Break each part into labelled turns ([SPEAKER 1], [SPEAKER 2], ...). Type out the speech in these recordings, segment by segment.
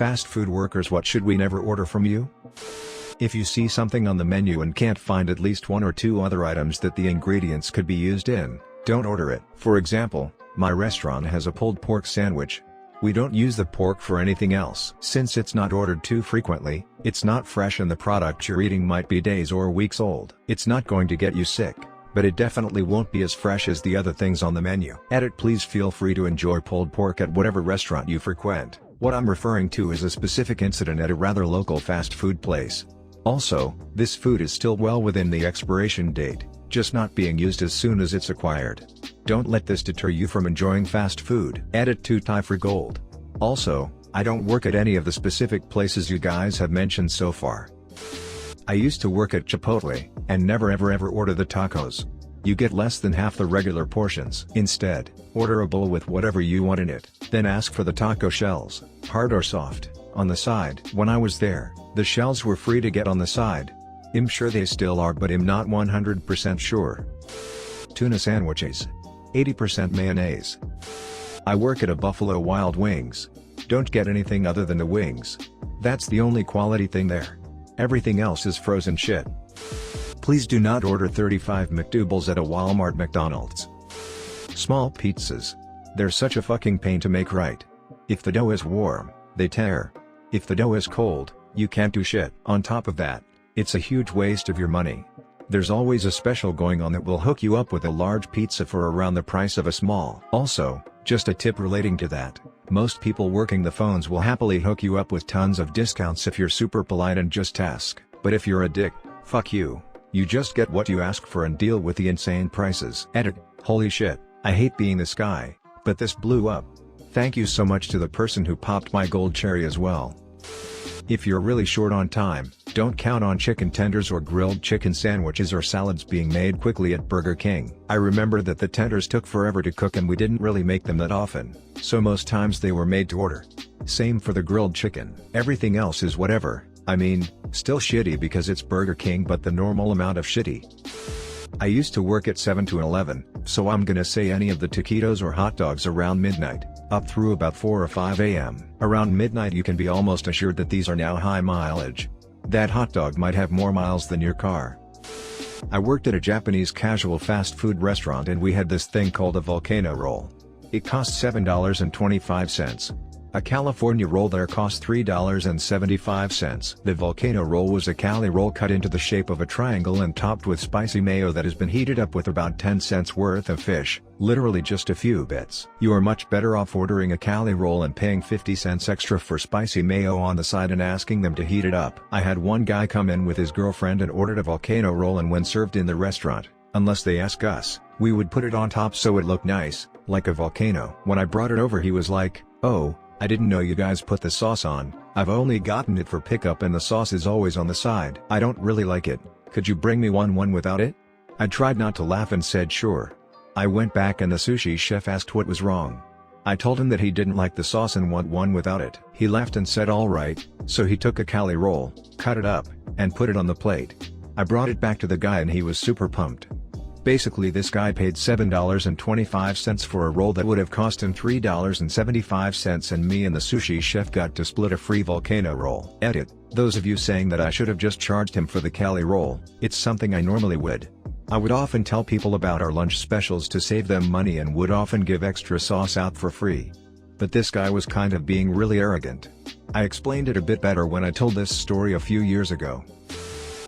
[SPEAKER 1] Fast food workers, what should we never order from you? If you see something on the menu and can't find at least one or two other items that the ingredients could be used in, don't order it. For example, my restaurant has a pulled pork sandwich. We don't use the pork for anything else. Since it's not ordered too frequently, it's not fresh and the product you're eating might be days or weeks old. It's not going to get you sick, but it definitely won't be as fresh as the other things on the menu. Edit. Please feel free to enjoy pulled pork at whatever restaurant you frequent. What I'm referring to is a specific incident at a rather local fast food place. Also, this food is still well within the expiration date, just not being used as soon as it's acquired. Don't let this deter you from enjoying fast food. Edit. To tie for gold. Also, I don't work at any of the specific places you guys have mentioned so far. I used to work at Chipotle, and never ever order the tacos. You get less than half the regular portions. Instead, order a bowl with whatever you want in it. Then ask for the taco shells, hard or soft, on the side. When I was there, the shells were free to get on the side. I'm sure they still are, but I'm not 100% sure. Tuna sandwiches. 80% mayonnaise. I work at a Buffalo Wild Wings. Don't get anything other than the wings. That's the only quality thing there. Everything else is frozen shit. Please do not order 35 McDoubles at a Walmart McDonald's. Small pizzas. They're such a fucking pain to make right. If the dough is warm, they tear. If the dough is cold, you can't do shit. On top of that, it's a huge waste of your money. There's always a special going on that will hook you up with a large pizza for around the price of a small. Also, just a tip relating to that, most people working the phones will happily hook you up with tons of discounts if you're super polite and just ask. But if you're a dick, fuck you. You just get what you ask for and deal with the insane prices. Edit. Holy shit, I hate being this guy, but this blew up. Thank you so much to the person who popped my gold cherry as well. If you're really short on time, don't count on chicken tenders or grilled chicken sandwiches or salads being made quickly at Burger King. I remember that the tenders took forever to cook and we didn't really make them that often, so most times they were made to order. Same for the grilled chicken. Everything else is whatever, I mean, still shitty because it's Burger King, but the normal amount of shitty. I used to work at 7 to 11, so I'm gonna say any of the taquitos or hot dogs around midnight, up through about 4 or 5 a.m. Around midnight you can be almost assured that these are now high mileage. That hot dog might have more miles than your car. I worked at a Japanese casual fast food restaurant and we had this thing called a volcano roll. It cost $7.25. A California roll there cost $3.75. The volcano roll was a Cali roll cut into the shape of a triangle and topped with spicy mayo that has been heated up with about 10 cents worth of fish, literally just a few bits. You are much better off ordering a Cali roll and paying 50 cents extra for spicy mayo on the side and asking them to heat it up. I had one guy come in with his girlfriend and ordered a volcano roll, and when served in the restaurant, unless they ask us, we would put it on top so it looked nice, like a volcano. When I brought it over he was like, "Oh, I didn't know you guys put the sauce on. I've only gotten it for pickup and the sauce is always on the side. I don't really like it. Could you bring me one without it?" I tried not to laugh and said sure. I went back and the sushi chef asked what was wrong. I told him that he didn't like the sauce and want one without it. He laughed and said alright, so he took a Cali roll, cut it up, and put it on the plate. I brought it back to the guy and he was super pumped. Basically this guy paid $7.25 for a roll that would have cost him $3.75, and me and the sushi chef got to split a free volcano roll. Edit. Those of you saying that I should have just charged him for the Cali roll, it's something I normally would. I would often tell people about our lunch specials to save them money and would often give extra sauce out for free. But this guy was kind of being really arrogant. I explained it a bit better when I told this story a few years ago.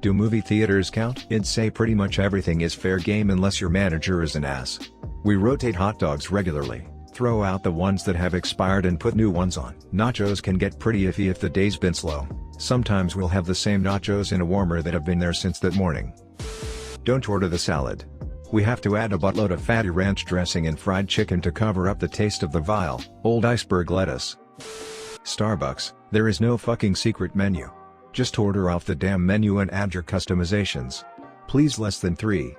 [SPEAKER 1] Do movie theaters count? I'd say pretty much everything is fair game unless your manager is an ass. We rotate hot dogs regularly, throw out the ones that have expired and put new ones on. Nachos can get pretty iffy if the day's been slow. Sometimes we'll have the same nachos in a warmer that have been there since that morning. Don't order the salad. We have to add a buttload of fatty ranch dressing and fried chicken to cover up the taste of the vile, old iceberg lettuce. Starbucks, there is no fucking secret menu. Just order off the damn menu and add your customizations. Please less than 3.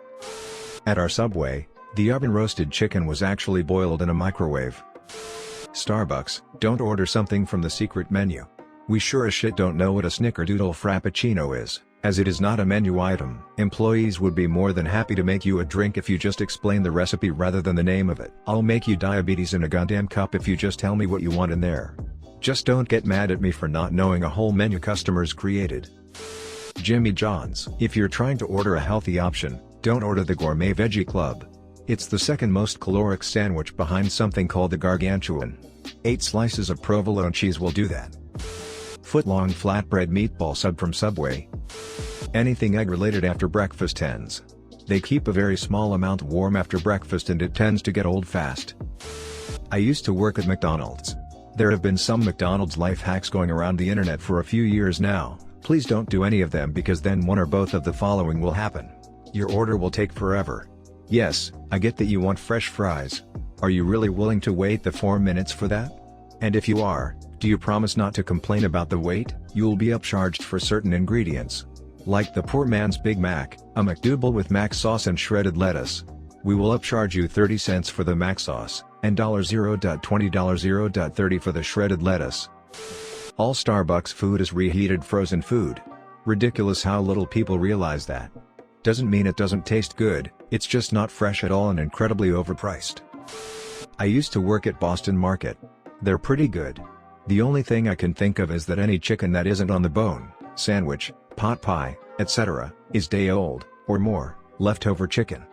[SPEAKER 1] At our Subway, the oven-roasted chicken was actually boiled in a microwave. Starbucks, don't order something from the secret menu. We sure as shit don't know what a snickerdoodle frappuccino is, as it is not a menu item. Employees would be more than happy to make you a drink if you just explain the recipe rather than the name of it. I'll make you diabetes in a goddamn cup if you just tell me what you want in there. Just don't get mad at me for not knowing a whole menu customers created. Jimmy John's. If you're trying to order a healthy option, don't order the Gourmet Veggie Club. It's the second most caloric sandwich behind something called the Gargantuan. 8 slices of provolone cheese will do that. Foot-long flatbread meatball sub from Subway. Anything egg-related after breakfast ends. They keep a very small amount warm after breakfast and it tends to get old fast. I used to work at McDonald's. There have been some McDonald's life hacks going around the internet for a few years now. Please don't do any of them because then one or both of the following will happen. Your order will take forever. Yes, I get that you want fresh fries. Are you really willing to wait the 4 minutes for that? And if you are, do you promise not to complain about the wait? You'll be upcharged for certain ingredients. Like the poor man's Big Mac, a McDouble with mac sauce and shredded lettuce. We will upcharge you 30 cents for the mac sauce, and $0.20 for the shredded lettuce. All Starbucks food is reheated frozen food. Ridiculous how little people realize that. Doesn't mean it doesn't taste good, it's just not fresh at all and incredibly overpriced. I used to work at Boston Market. They're pretty good. The only thing I can think of is that any chicken that isn't on the bone, sandwich, pot pie, etc., is day old, or more, leftover chicken.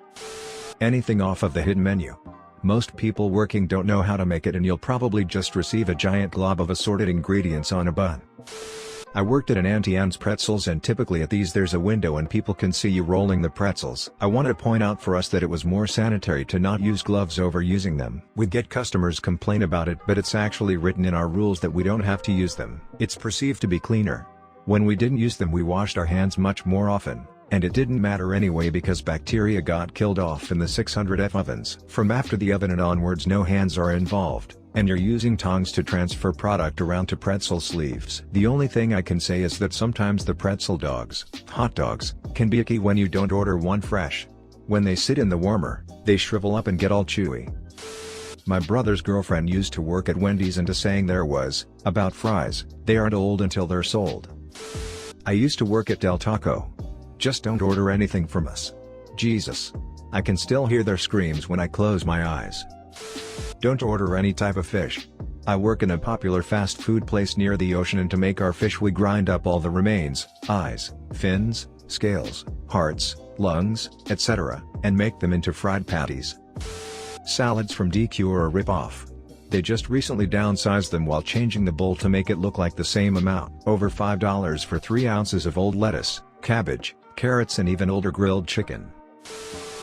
[SPEAKER 1] Anything off of the hidden menu. Most people working don't know how to make it and you'll probably just receive a giant glob of assorted ingredients on a bun. I worked at an Auntie Anne's Pretzels and typically at these there's a window and people can see you rolling the pretzels. I want to point out for us that it was more sanitary to not use gloves over using them. We get customers complain about it but it's actually written in our rules that we don't have to use them. It's perceived to be cleaner. When we didn't use them we washed our hands much more often. And it didn't matter anyway because bacteria got killed off in the 600F ovens. From after the oven and onwards no hands are involved, and you're using tongs to transfer product around to pretzel sleeves. The only thing I can say is that sometimes the pretzel dogs, hot dogs, can be icky when you don't order one fresh. When they sit in the warmer, they shrivel up and get all chewy. My brother's girlfriend used to work at Wendy's and a saying there was, about fries, they aren't old until they're sold. I used to work at Del Taco. Just don't order anything from us. Jesus. I can still hear their screams when I close my eyes. Don't order any type of fish. I work in a popular fast food place near the ocean and to make our fish we grind up all the remains, eyes, fins, scales, hearts, lungs, etc., and make them into fried patties. Salads from DQ are a rip-off. They just recently downsized them while changing the bowl to make it look like the same amount. Over $5 for 3 ounces of old lettuce, cabbage, carrots and even older grilled chicken.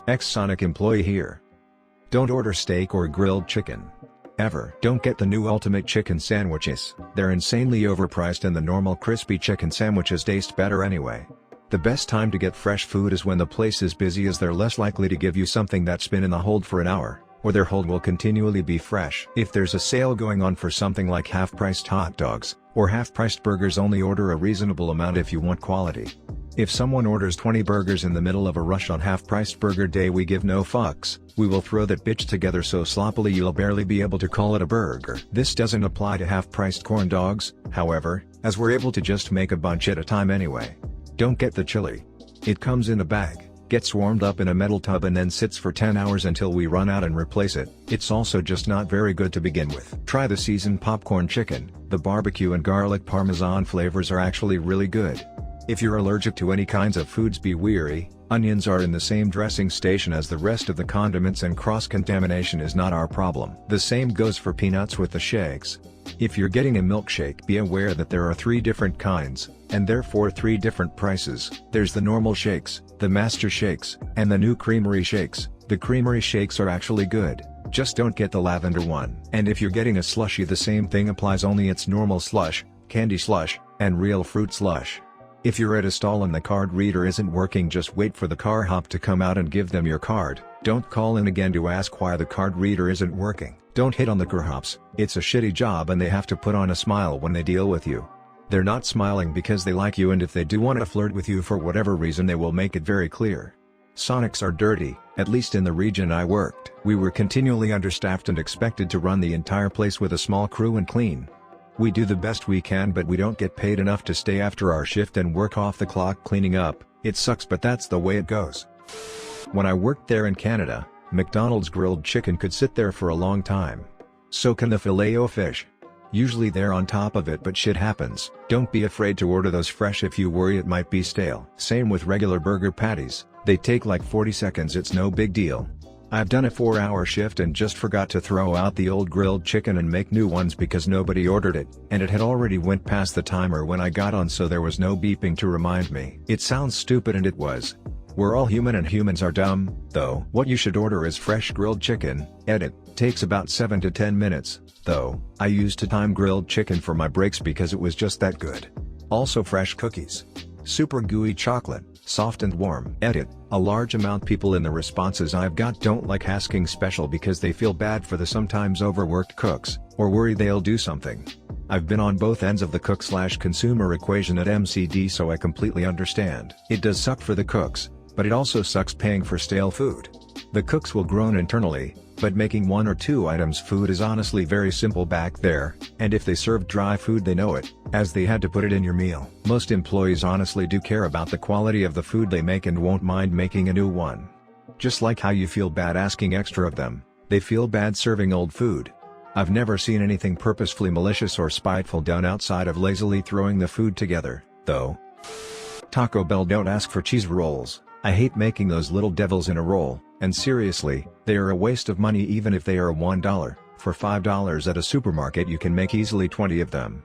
[SPEAKER 1] Ex-Sonic employee here. Don't order steak or grilled chicken. Ever. Don't get the new ultimate chicken sandwiches. They're insanely overpriced and the normal crispy chicken sandwiches taste better anyway. The best time to get fresh food is when the place is busy as they're less likely to give you something that's been in the hold for an hour, or their hold will continually be fresh. If there's a sale going on for something like half-priced hot dogs, or half-priced burgers only order a reasonable amount if you want quality. If someone orders 20 burgers in the middle of a rush on half-priced burger day we give no fucks, we will throw that bitch together so sloppily you'll barely be able to call it a burger. This doesn't apply to half-priced corn dogs, however, as we're able to just make a bunch at a time anyway. Don't get the chili. It comes in a bag, gets warmed up in a metal tub and then sits for 10 hours until we run out and replace it. It's also just not very good to begin with. Try the seasoned popcorn chicken. The barbecue and garlic parmesan flavors are actually really good. If you're allergic to any kinds of foods be wary, onions are in the same dressing station as the rest of the condiments and cross-contamination is not our problem. The same goes for peanuts with the shakes. If you're getting a milkshake be aware that there are 3 different kinds, and therefore 3 different prices. There's the normal shakes, the master shakes, and the new creamery shakes. The creamery shakes are actually good, just don't get the lavender one. And if you're getting a slushie the same thing applies only it's normal slush, candy slush, and real fruit slush. If you're at a stall and the card reader isn't working just wait for the car hop to come out and give them your card. Don't call in again to ask why the card reader isn't working. Don't hit on the car hops, it's a shitty job and they have to put on a smile when they deal with you. They're not smiling because they like you and if they do want to flirt with you for whatever reason they will make it very clear. Sonics are dirty, at least in the region I worked. We were continually understaffed and expected to run the entire place with a small crew and clean. We do the best we can but we don't get paid enough to stay after our shift and work off the clock cleaning up. It sucks but that's the way it goes. When I worked there in Canada, McDonald's grilled chicken could sit there for a long time. So can the filet-o-fish. Usually they're on top of it, but shit happens. Don't be afraid to order those fresh if you worry it might be stale. Same with regular burger patties, they take like 40 seconds, it's no big deal. I've done a 4-hour shift and just forgot to throw out the old grilled chicken and make new ones because nobody ordered it, and it had already went past the timer when I got on, so there was no beeping to remind me. It sounds stupid, and it was. We're all human and humans are dumb, though. What you should order is fresh grilled chicken. Edit, takes about 7 to 10 minutes, though. I used to time grilled chicken for my breaks because it was just that good. Also fresh cookies. Super gooey chocolate, soft and warm. Edit, a large amount people in the responses I've got don't like asking special because they feel bad for the sometimes overworked cooks, or worry they'll do something. I've been on both ends of the cook/consumer equation at MCD, so I completely understand. It does suck for the cooks, but it also sucks paying for stale food. The cooks will groan internally, but making 1 or 2 items food is honestly very simple back there, and if they serve dry food they know it, as they had to put it in your meal. Most employees honestly do care about the quality of the food they make and won't mind making a new one. Just like how you feel bad asking extra of them, they feel bad serving old food. I've never seen anything purposefully malicious or spiteful done outside of lazily throwing the food together, though. Taco Bell, don't ask for cheese rolls. I hate making those little devils in a roll, and seriously, they are a waste of money even if they are $1. For $5 at a supermarket you can make easily 20 of them.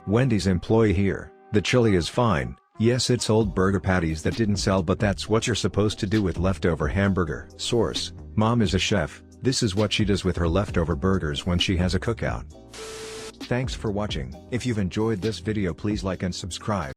[SPEAKER 1] Wendy's employee here, the chili is fine. Yes, it's old burger patties that didn't sell, but that's what you're supposed to do with leftover hamburger. Source, Mom is a chef, this is what she does with her leftover burgers when she has a cookout. Thanks for watching. If you've enjoyed this video, please like and subscribe.